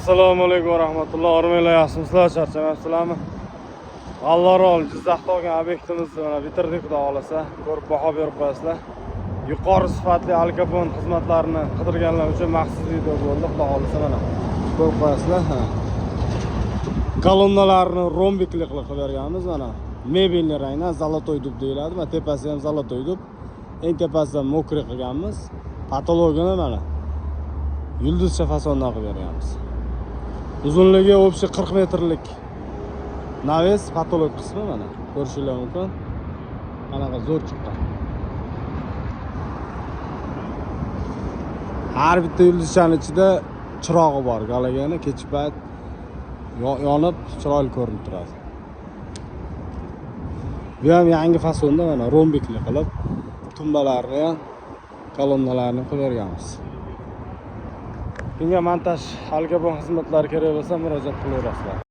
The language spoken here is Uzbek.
Assalomu alaykum va rahmatulloh. O'rmonlar yaxshimisizlar? Charchamayapsizlarmi? G'allarol Jizzaxda olgan obyektimizni mana bitirdik, xudo xolasa. Ko'rib baho berib qo'yasizlar. Yuqori sifatli Alkapon xizmatlarini qidirganlar uchun maxsus video bo'ldi, xudo xolasa mana. Ko'rib qo'yasizlar. Kolonnalarni rombikli qilib berganmiz mana. Mebelni rangdan zolotoy dub deyiladi. Mana tepasi ham zolotoy dub. Eng tepasidan mokri qilganmiz. Patologiyani mana yulduzcha fasondan qilib berganmiz. Uzunligi o'bshi 40 metrlik naves patolog qismi mana ko'rishingiz mumkin. Anaqa zo'r chiqqan. Har bitta yulduzchaning ichida chirog'i bor, galagani kechki payt yonib chiroyli ko'rinib turadi. Bu ham yangi fasonda mana rombikli qilib tumbalarni ham kolonnalarni qilib berganmiz. Bunga montaj Alkapon xizmatlari kerak bo'lsa murojaat qilaverasizlar.